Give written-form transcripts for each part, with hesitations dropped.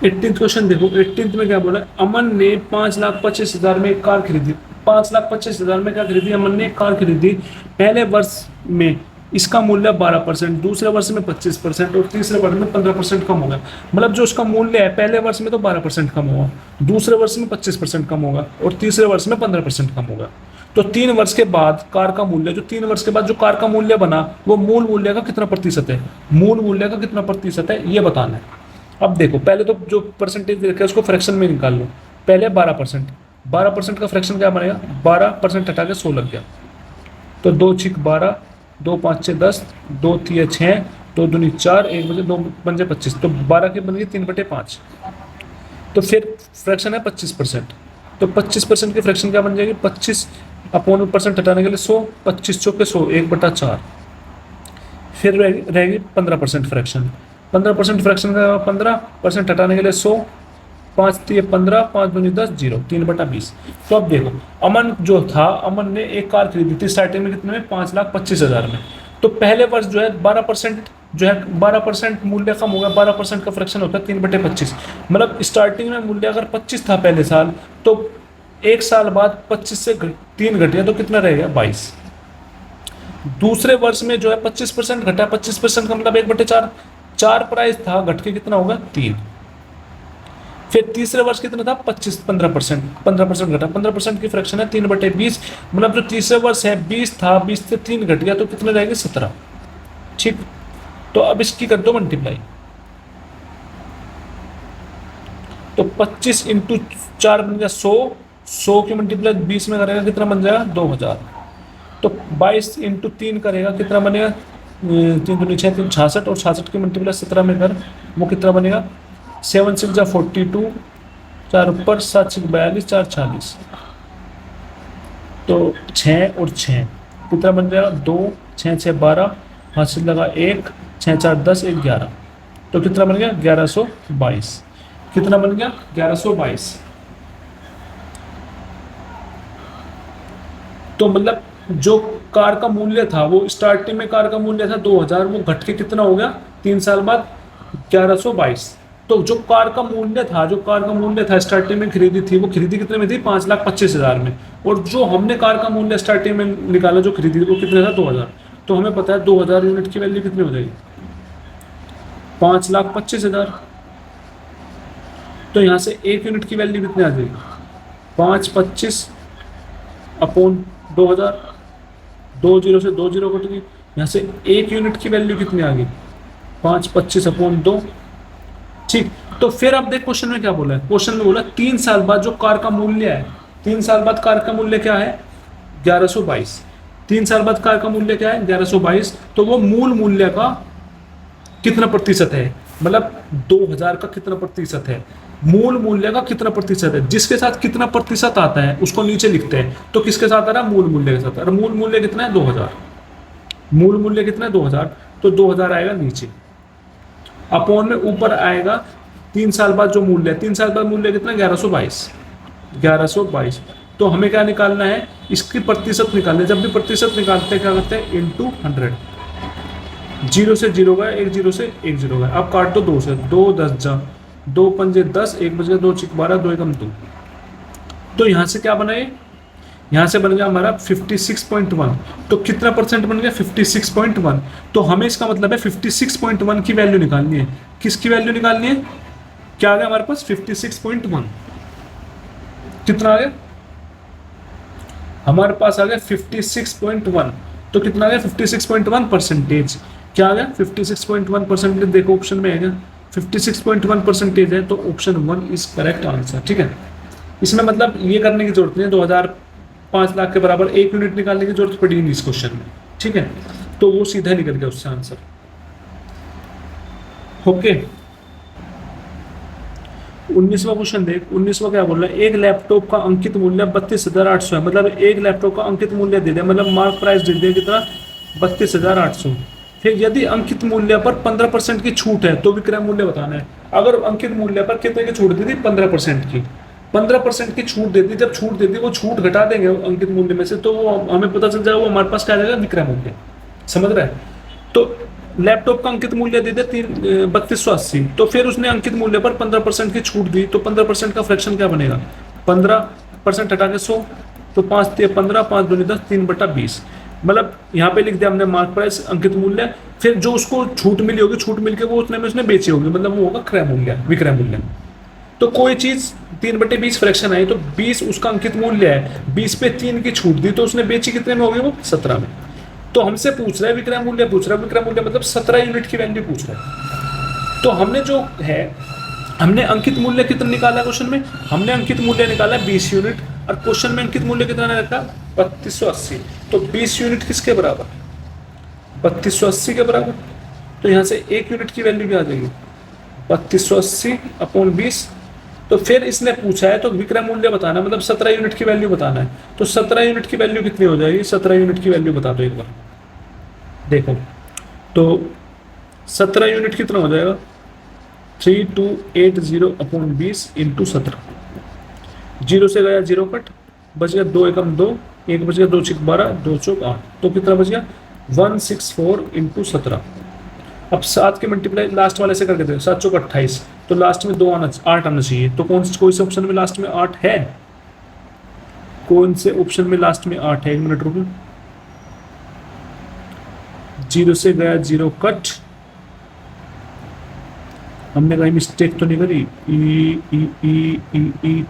18th question देखो, 18th में क्या बोला है, अमन ने 5,25,000 में एक कार खरीदी। 5,25,000 में क्या खरीदी, अमन ने एक कार खरीदी। पहले वर्ष में इसका मूल्य 12%, दूसरे वर्ष में 25% और तीसरे वर्ष में 15% कम होगा। मतलब जो उसका मूल्य है पहले वर्ष में तो 12% कम होगा, दूसरे वर्ष में 25% कम होगा और तीसरे वर्ष में 15% कम होगा। तो 3 वर्ष के बाद कार का मूल्य, जो 3 वर्ष के बाद जो कार का मूल्य बना वो मूल मूल्य का कितना प्रतिशत है, मूल मूल्य का कितना प्रतिशत है ये बताना है। अब देखो, पहले तो जो परसेंटेज दे रखा है उसको फ्रैक्शन में निकाल लो। पहले 12%, 12% का फ्रैक्शन क्या बनेगा, 12% हटा के 100 लग गया, तो 2 6 12, 2 5 6 10, 2 3 6, 2 दूनी 4, 1 बचे 2 5 25, तो 12 की बन गई 3/5। तो फिर फ्रैक्शन है 25%, तो 25% की फ्रैक्शन क्या बन जाएगी, 25 अपॉन परसेंट हटाने के लिए 100, 25 चौके 100, 1/4। फिर रहेगी 15% फ्रैक्शन, 15% फ्रैक्शन का 15% हटाने के लिए 100, 5 3 15, 5 दूनी 10, 0, 3/20। तो अब देखो, अमन जो था, अमन ने एक कार खरीदी थी स्टार्टिंग में कितने में, 5,25,000 में। तो पहले वर्ष जो है 12%, जो है 12% मूल्य कम होगा, 12% का फ्रैक्शन होता है 3/25। मतलब स्टार्टिंग में मूल्य अगर 25 था पहले साल, तो एक साल बाद 25 से 3 घट गया तो कितना रहेगा, 22। दूसरे वर्ष में जो है 25% घटा, 25% का मतलब 1/4, 4 प्राइस था घट के कितना होगा, 3। फिर तीसरे वर्ष कितना था, 15%, 15% घटा, 15% की फ्रैक्शन है 3/20। मतलब जो तीसरे वर्ष है 20 था, 20 से 3 घट गया तो कितने रहेंगे, 17। ठीक, तो अब इसकी कर दो मल्टीप्लाई, तो 25 इंटू 4 बन गया 100, 100 की मल्टीप्लाई 20 में करेगा कितना बन जाएगा, 2,000। तो 22 इंटू 3 करेगा कितना बनेगा, 3 दूनी 6, 3 66, और 66 की मल्टीप्लाई 17 में कर, वो कितना बनेगा, 7 6 42, 4 ऊपर 7 6 42, 4 46, तो 6 और 6 कितना बन जाएगा, 2 6 6 12, हाथ से लगा 1, 6 4 10, 1 11, तो कितना बन गया, 1122। कितना बन गया, 1122। तो मतलब जो कार का मूल्य था, वो स्टार्टिंग में कार का मूल्य था 2,000, वो घट के कितना हो गया 3 साल बाद, 1122। तो जो कार का मूल्य था, जो कार का मूल्य था स्टार्टिंग में खरीदी थी, वो खरीदी कितने में थी, 5,25,000 में। और जो हमने कार का मूल्य स्टार्टिंग में निकाला जो खरीदी थी, वो कितने था, 2,000। तो हमें पता है 2,000 यूनिट की वैल्यू कितनी हो जाएगी, 5,25,000। तो यहाँ से 1 यूनिट की वैल्यू कितनी आ जाएगी, 5 25 अपॉन 2,000, 2 0 से 2 0 कट गई। यहाँ से 1 यूनिट की वैल्यू कितनी आ गई, 5 25 अपॉन 2। ठीक, तो फिर अब देख क्वेश्चन में क्या बोला है, क्वेश्चन में बोला 3 साल बाद जो कार का मूल्य है, 3 साल बाद कार का मूल्य क्या है, 1122। 3 साल बाद कार का मूल्य क्या है, 1122। तो वो मूल मूल्य का कितना प्रतिशत है, मतलब 2,000 का कितना प्रतिशत है, मूल मूल्य का कितना प्रतिशत है, जिसके साथ कितना प्रतिशत आता है उसको नीचे लिखते हैं। तो किसके साथ आ रहा है, मूल मूल्य के साथ। और मूल मूल्य कितना है, 2,000। मूल मूल्य कितना है, 2,000, तो 2,000 आएगा नीचे, अपॉन में ऊपर आएगा 3 साल बाद जो मूल्य है। 3 साल बाद मूल्य कितना, 1122, 1122। तो हमें क्या निकालना है, इसकी प्रतिशत निकालना है। जब भी प्रतिशत निकालते हैं क्या करते हैं, इंटू 100। 0 से 0 गया, 1 0 से 1 0 गया। अब काट दो 2 से, 2 10 जा, 2 पंजे 10, 1 बच गया, 2 6 12, 2 एकम 2। तो यहाँ से क्या बना ये, यहाँ से बन गया हमारा 56.1। तो कितना परसेंट बन गया, 56.1। तो हमें इसका मतलब है 56.1 की वैल्यू निकालनी है। किसकी वैल्यू निकालनी है, क्या आ गया हमारे पास, 56.1। कितना आ गया, हमारे पास आ गया 56.1। तो कितना आ गया, 56.1 परसेंटेज। क्या आ गया, 56.1 परसेंटेज। देखो ऑप्शन में है क्या, 56.1 परसेंटेज है, तो ऑप्शन 1 इज करेक्ट आंसर। ठीक है, इसमें मतलब ये करने की जरूरत नहीं है, 2,000 5 लाख के बराबर 1 यूनिट निकालने की जरूरत पड़ी नहीं इस क्वेश्चन में। ठीक है, तो वो सीधा निकल गया उससे आंसर। ओके, 19वां क्वेश्चन देख। 19वां क्या बोल रहा है, एक लैपटॉप का अंकित मूल्य 32,800 है। मतलब एक लैपटॉप का अंकित मूल्य दे दिया, मतलब मार्क प्राइस दे दिया कितना, 32,800। फिर यदि अंकित मूल्य पर 15% की छूट है तो विक्रय मूल्य बताना है। अगर अंकित मूल्य पर कितने की छूट दी थी, 15% की, 15% की छूट दे दी। जब छूट दे दी, वो छूट घटा देंगे अंकित मूल्य में से, तो वो हमें पता चल जाएगा वो हमारे पास क्या आ जाएगा, विक्रय मूल्य। समझ रहे हैं, तो लैपटॉप का अंकित मूल्य दे दे 3280, तो फिर उसने अंकित मूल्य पर 15% की छूट दी, तो 15% का फ्रैक्शन क्या बनेगा, 15% हटा के 100, तो 5 ते 15, 5 दूनी 10, 3/20। मतलब यहाँ पे लिख दिया हमने मार्क प्राइस अंकित मूल्य, फिर जो उसको छूट मिली होगी, छूट मिल के वो उतने में उसने बेची होगी, मतलब वो होगा क्रय मूल्य, विक्रय मूल्य। तो कोई चीज 3/20 फ्रैक्शन आई, तो 20 उसका अंकित मूल्य है, 20 पे 3 की छूट दी, तो उसने बेची कितने में होगी, वो 17 में। तो हमसे पूछ रहा है विक्रय मूल्य, पूछ रहा है विक्रय मूल्य, मतलब 17 यूनिट की वैल्यू पूछ रहा है। तो हमने जो है, हमने अंकित मूल्य कितना निकाला क्वेश्चन में, हमने अंकित मूल्य निकाला 20 यूनिट, और क्वेश्चन में अंकित मूल्य कितना रखा, 3280। तो 20 यूनिट किसके बराबर, 3280 के बराबर। तो यहाँ से 1 यूनिट की वैल्यू क्या आ जाएगी, 3280 अपॉन 20। तो फिर इसने पूछा है तो विक्रय मूल्य बताना, मतलब 17 यूनिट की वैल्यू बताना है। तो 17 यूनिट की वैल्यू कितनी हो जाएगी, 17 यूनिट की वैल्यू बता दो एक बार, देखो। तो 17 यूनिट कितना हो जाएगा, 3280 अपॉन 20 इंटू 17। 0 से गया 0 कट, बच गया 2 एकम 2, 1 बच गया, 2 6 12, 2 चौक 8, तो कितना बच गया 164 इंटू 17। अब 7 के मल्टीप्लाई लास्ट वाले से करके देखो, 7 चौक 28, तो लास्ट में 2 आना, 8 आना चाहिए। तो कोई से ऑप्शन में लास्ट में 8 है, कौन से ऑप्शन में लास्ट में 8 है, 1 मिनट रुको। 0 से गया 0 कट, हमने कहीं मिस्टेक तो नहीं करी, ई ई ई ई ई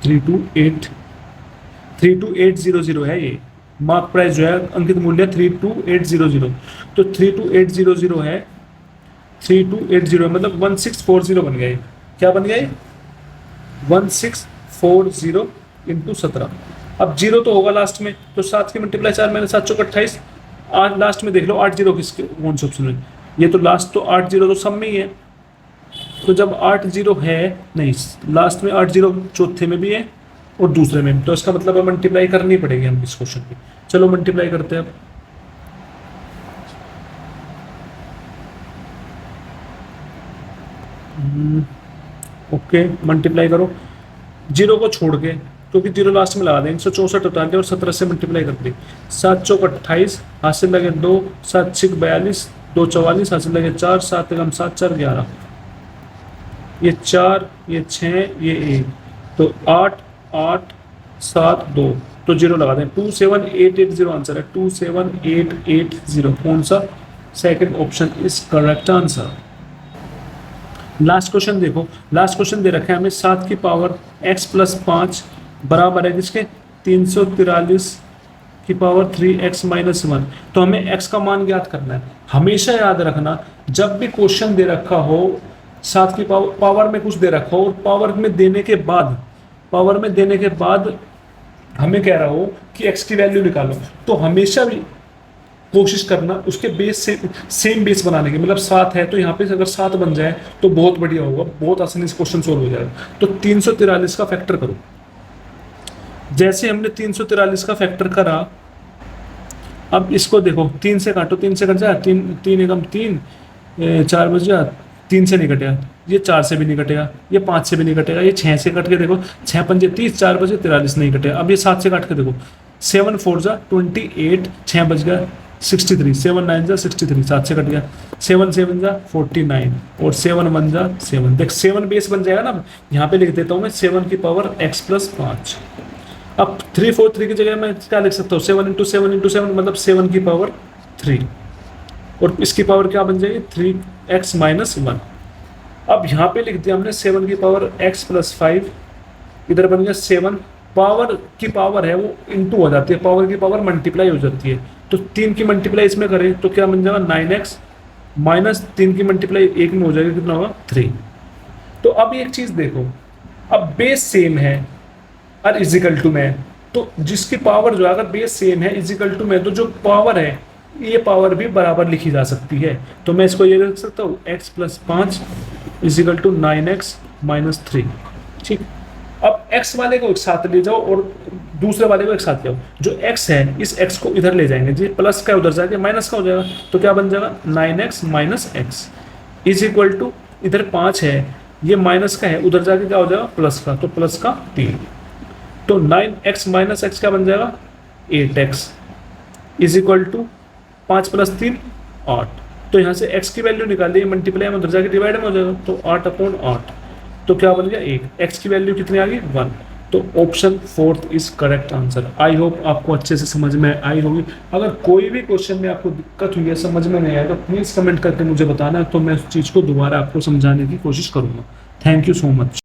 32800 है ये मार्क प्राइस जो है, अंकित मूल्य 32800, तो 32800 है, 3280 मतलब 1640 बन गया। क्या बन गया, 1640 इंटू 17। अब 0 तो होगा लास्ट में, तो 7 की मल्टीप्लाई 4 मैंने 7 चौक 28, 8 लास्ट में देख लो, 8 0 किसके कौन से ऑप्शन में, ये तो लास्ट तो 8 0 तो सब में ही है। तो जब 8 0 है, नहीं लास्ट में 8 0 चौथे में भी है और दूसरे में भी, तो इसका मतलब मल्टीप्लाई करनी पड़ेगी हम इस क्वेश्चन की। चलो मल्टीप्लाई करते हैं अब। ओके मल्टीप्लाई करो, 0 को छोड़ के, क्योंकि 0 लास्ट में लगा दें, 164 उतार दिया और 17 से मल्टीप्लाई कर दी। 7 चौक 28, हासिल लगे 2, 7 6 42, 2 44, हासिल लगे 4, 7 एकम 7 4 11, ये 4 ये 6 ये 1, तो 8 8 7 2, तो 0 लगा दें। 27880 आंसर है, 27880। कौन सा, second option is correct answer. Last question देखो, लास्ट क्वेश्चन दे रखा है हमें 7 की पावर x प्लस 5 बराबर है किसके, 343 की पावर 3x माइनस 1। तो हमें x का मान ज्ञात करना है। हमेशा याद रखना, जब भी क्वेश्चन दे रखा हो 7 की पावर में कुछ दे रखा हो और पावर में देने के बाद हमें कह रहा हो कि x की वैल्यू निकालो, तो हमेशा भी कोशिश करना उसके बेस से सेम बेस बनाने की। मतलब 7 है तो यहाँ पे अगर 7 बन जाए तो बहुत बढ़िया होगा, बहुत आसानी से क्वेश्चन सोल्व हो जाएगा। तो 343 का फैक्टर करो। जैसे हमने 343 का फैक्टर करा, अब इसको देखो 3 से काटो, 3 से कट जाए, 3 एकम 3, 4 बज गया, 3 से नहीं कटेगा, ये 4 से भी नहीं कटेगा, ये 5 से भी नहीं कटेगा, ये 6 से कट के देखो, 6 पंजे 30, 4 बजे 43 नहीं कटेगा। अब ये 7 से काट के देखो, 7 4 जा 28, 6 बज गया 63, 7 9 जा 63, 7 से कट गया, 7 7 जा 49 और 7 1 जा 7। देख 7 बेस बन जाएगा ना, यहाँ पे लिख देता हूँ मैं 7 की पावर x प्लस 5। अब 3 4 3 की जगह मैं क्या लिख सकता हूँ, 7 इंटू 7 इंटू 7 मतलब 7 की पावर 3, और इसकी पावर क्या बन जाएगी 3x माइनस 1। अब यहाँ पे लिख दिया हमने 7 की पावर x प्लस 5, इधर बन गया 7, पावर की पावर है वो इंटू हो जाती है, पावर की पावर मल्टीप्लाई हो जाती है। तो 3 की मल्टीप्लाई इसमें करें तो क्या बन जाएगा 9x माइनस 3 की मल्टीप्लाई 1 में हो जाएगा, कितना होगा 3। तो अब एक चीज देखो, अब बेस सेम है और इजिकल टू में, तो जिसकी पावर जो है अगर बेस सेम है इजिकल टू में, तो जो पावर है ये पावर भी बराबर लिखी जा सकती है। तो मैं इसको ये लिख सकता हूँ x plus 5 is equal to 9x minus 3। ठीक, अब x वाले को एक साथ ले जाओ और दूसरे वाले को एक साथ ले आओ। जो x है इस x को इधर ले जाएंगे जी, प्लस का उधर जाके माइनस का हो जाएगा, तो क्या बन जाएगा 9x minus x is equal to, इधर 5 है ये माइनस का है, उधर जाके क्या हो जाएगा प्लस का, तो प्लस का 3। तो 9x माइनस एक्स क्या बन जाएगा 8x is equal to 5 plus 3 8। तो यहाँ से x की वैल्यू निकालिए, मल्टीप्लाई में उधर जाके डिवाइड में हो जाएगा, तो 8/8, तो क्या बन गया 1। x की वैल्यू कितनी आ गई 1। तो option 4 is correct answer. I hope आपको अच्छे से समझ में आई होगी। अगर कोई भी क्वेश्चन में आपको दिक्कत हुई है, समझ में नहीं आया, तो प्लीज़ कमेंट करके मुझे बताना, तो मैं उस चीज़ को दोबारा आपको समझाने की कोशिश करूँगा। Thank you so much.